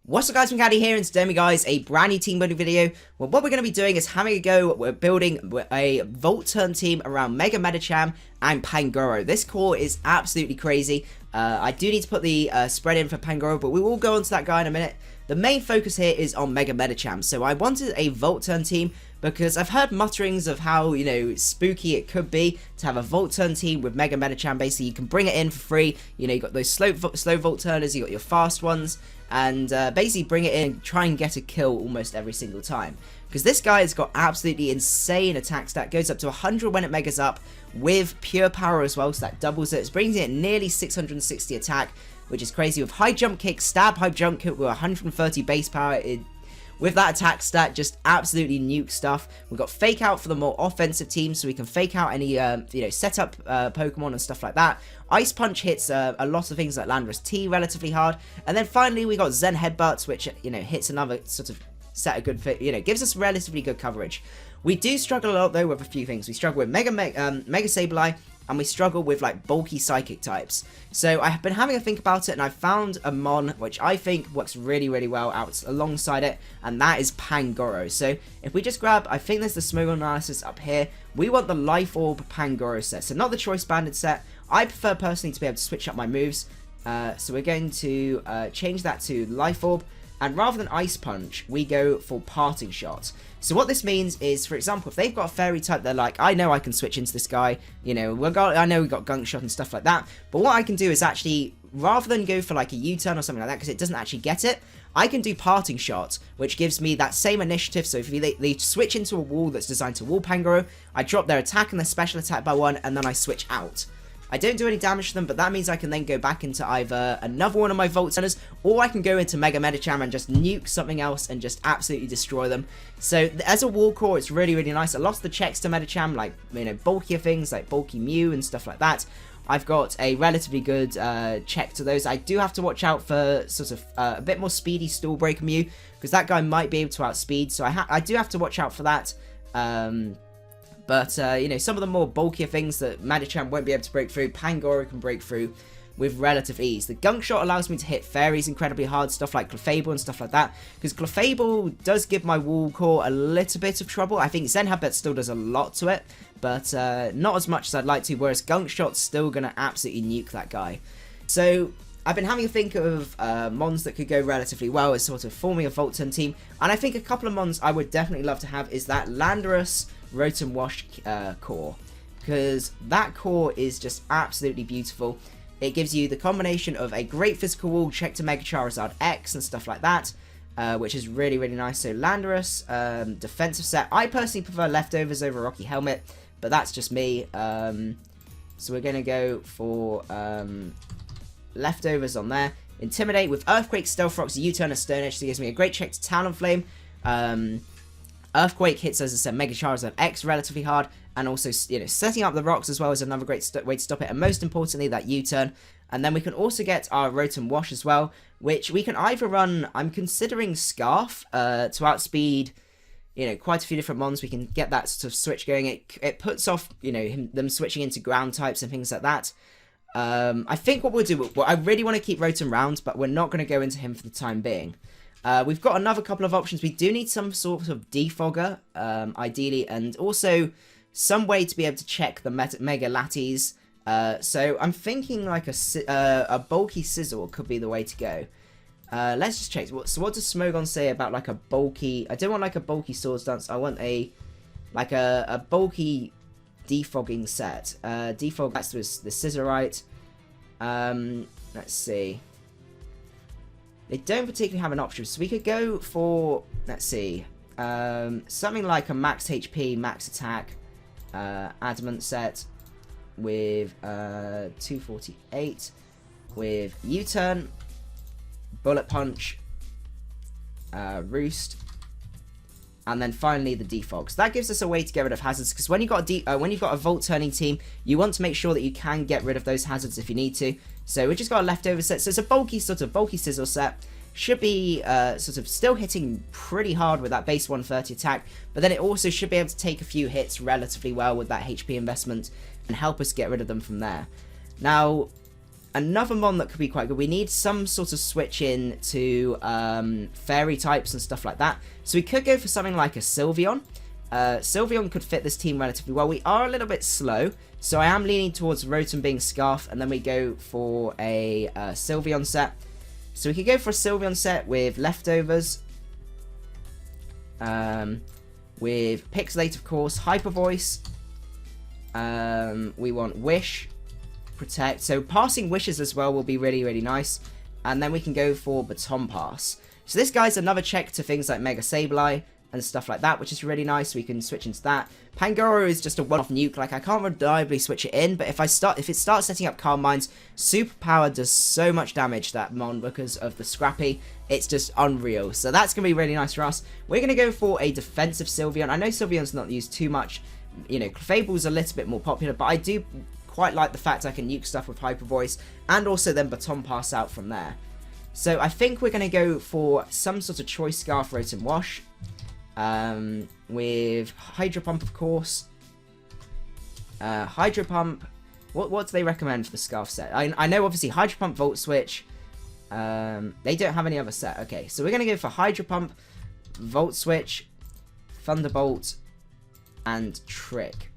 What's up guys, macadii here, and today guys, a brand new team building video. Well, what we're going to be doing is having a go, we're building a Volt Turn team around Mega Medicham and Pangoro. This core is absolutely crazy. I do need to put the spread in for Pangoro, but we will go onto that guy in a minute. The main focus here is on Mega Medicham, so I wanted a Volt Turn team because I've heard mutterings of how, you know, spooky it could be to have a Volt Turn team with Mega Medicham. Basically, you can bring it in for free. You know, you got those slow Volt Turners, you got your fast ones, and basically bring it in, try and get a kill almost every single time. Because this guy has got absolutely insane attack stat, goes up to 100 when it megas up, with pure power as well, so that doubles it. It brings it nearly 660 attack, which is crazy, with high jump kick, stab, high jump kick with 130 base power. With that attack stat, just absolutely nuke stuff. We've got fake out for the more offensive teams, so we can fake out any, you know, setup Pokemon and stuff like that. Ice Punch hits a lot of things like Landorus-T relatively hard. And then finally, we got Zen Headbutt, which, you know, hits another sort of set of good fit, you know, gives us relatively good coverage. We do struggle a lot, though, with a few things. We struggle with Mega Sableye, and we struggle with like bulky psychic types. So I have been having a think about it, and I found a mon which I think works really well out alongside it, and that is Pangoro. So if we just grab, I think there's the Smogon analysis up here. We want the Life Orb Pangoro set, so not the Choice Banded set. I prefer personally to be able to switch up my moves. So we're going to change that to Life Orb. And rather than Ice Punch, we go for Parting Shot. So what this means is, for example, if they've got a Fairy type, they're like, I know I can switch into this guy, you know, I know we've got Gunk Shot and stuff like that, but what I can do is actually, rather than go for like a U-turn or something like that, because it doesn't actually get it, I can do Parting Shot, which gives me that same initiative. So if they switch into a wall that's designed to wall Pangoro, I drop their attack and their special attack by 1, and then I switch out. I don't do any damage to them, but that means I can then go back into either another one of my Volt Turners, or I can go into Mega Medicham and just nuke something else and just absolutely destroy them. So as a wall core, it's really nice. A lot of the checks to Medicham, like, you know, bulkier things like bulky Mew and stuff like that, I've got a relatively good check to those. I do have to watch out for sort of a bit more speedy Stall Breaker Mew, because that guy might be able to outspeed, so I do have to watch out for that. But, you know, some of the more bulkier things that Medicham won't be able to break through, Pangoro can break through with relative ease. The Gunk Shot allows me to hit fairies incredibly hard, stuff like Clefable and stuff like that, because Clefable does give my wall core a little bit of trouble. I think Zen Headbutt still does a lot to it, but not as much as I'd like to, whereas Gunk Shot's still going to absolutely nuke that guy. So I've been having a think of mons that could go relatively well as sort of forming a Volt Turn team, and I think a couple of mons I would definitely love to have is that Landorus Rotom-Wash core, because that core is just absolutely beautiful. It gives you the combination of a great physical wall, check to Mega Charizard X and stuff like that, which is really nice. So Landorus, defensive set. I personally prefer Leftovers over Rocky Helmet, but that's just me. So we're going to go for Leftovers on there. Intimidate with Earthquake, Stealth Rocks, U-turn, and Stone Edge. So it gives me a great check to Talonflame. Earthquake hits, as I said, Mega Charizard X relatively hard, and also, you know, setting up the rocks as well is another great way to stop it, and most importantly, that U-turn. And then we can also get our Rotom-Wash as well, which we can either run, I'm considering Scarf to outspeed, you know, quite a few different mons. We can get that sort of switch going. It puts off, you know, them switching into ground types and things like that. I think what we'll do, well, I really want to keep Rotom round, but we're not going to go into him for the time being. We've got another couple of options. We do need some sort of defogger, ideally, and also some way to be able to check the Mega Latis. So I'm thinking like a bulky Sizzle could be the way to go. Let's just check. So what does Smogon say about like a bulky... I don't want like a bulky Swords Dance. I want a bulky defogging set. Defog, that's the Scissorite. Let's see. They don't particularly have an option, so we could go for, let's see, something like a max HP, max attack, Adamant set with 248, with U-turn, Bullet Punch, Roost, and then finally the defog. So that gives us a way to get rid of hazards, because when you've got a Volt Turning team, you want to make sure that you can get rid of those hazards if you need to. So we just got a leftover set. So it's a bulky Sizzle set. Should be sort of still hitting pretty hard with that base 130 attack, but then it also should be able to take a few hits relatively well with that HP investment and help us get rid of them from there. Now, another mon that could be quite good. We need some sort of switch in to fairy types and stuff like that. So we could go for something like a Sylveon. Sylveon could fit this team relatively well. We are a little bit slow, so I am leaning towards Rotom being Scarf, and then we go for a Sylveon set. So we could go for a Sylveon set with Leftovers, with Pixelate, of course, Hyper Voice. We want Wish, Protect. So passing Wishes as well will be really, really nice. And then we can go for Baton Pass. So this guy's another check to things like Mega Sableye and stuff like that, which is really nice. We can switch into that. Pangoro is just a one-off nuke. Like, I can't reliably switch it in, but if it starts setting up Calm Minds, Superpower does so much damage, that mon, because of the Scrappy. It's just unreal. So that's going to be really nice for us. We're going to go for a defensive Sylveon. I know Sylveon's not used too much. You know, Clefable's a little bit more popular, but I do quite like the fact I can nuke stuff with Hyper Voice, and also then Baton Pass out from there. So I think we're going to go for some sort of Choice Scarf, Rotom-Wash. With Hydro Pump, of course. Hydro Pump. What do they recommend for the Scarf set? I know, obviously, Hydro Pump, Volt Switch. They don't have any other set. Okay, so we're going to go for Hydro Pump, Volt Switch, Thunderbolt, and Trick.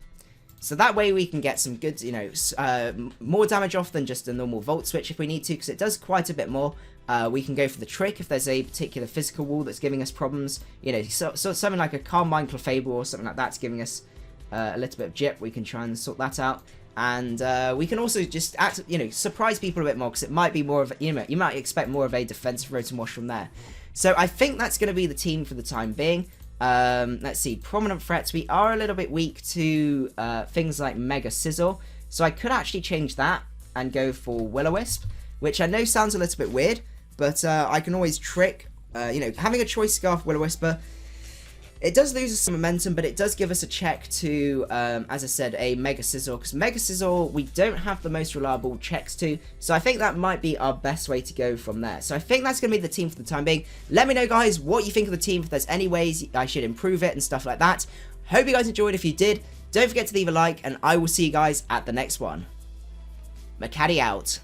So that way we can get some good, you know, more damage off than just a normal Volt Switch if we need to, because it does quite a bit more. We can go for the Trick if there's a particular physical wall that's giving us problems. You know, so something like a Calm Mind Clefable or something like that's giving us a little bit of jip. We can try and sort that out. And we can also just, you know, surprise people a bit more, because it might be more of, you know, you might expect more of a defensive Rotom-Wash from there. So I think that's going to be the team for the time being. Let's see, prominent threats. We are a little bit weak to things like Mega Sizzle. So I could actually change that and go for Will-O-Wisp, which I know sounds a little bit weird, but I can always trick. You know, having a Choice Scarf Will-O-Wisper, it does lose us some momentum, but it does give us a check to, as I said, a Mega Sizzle, because Mega Sizzle, we don't have the most reliable checks to, so I think that might be our best way to go from there. So I think that's going to be the team for the time being. Let me know, guys, what you think of the team, if there's any ways I should improve it and stuff like that. Hope you guys enjoyed. If you did, don't forget to leave a like, and I will see you guys at the next one. Macadii out.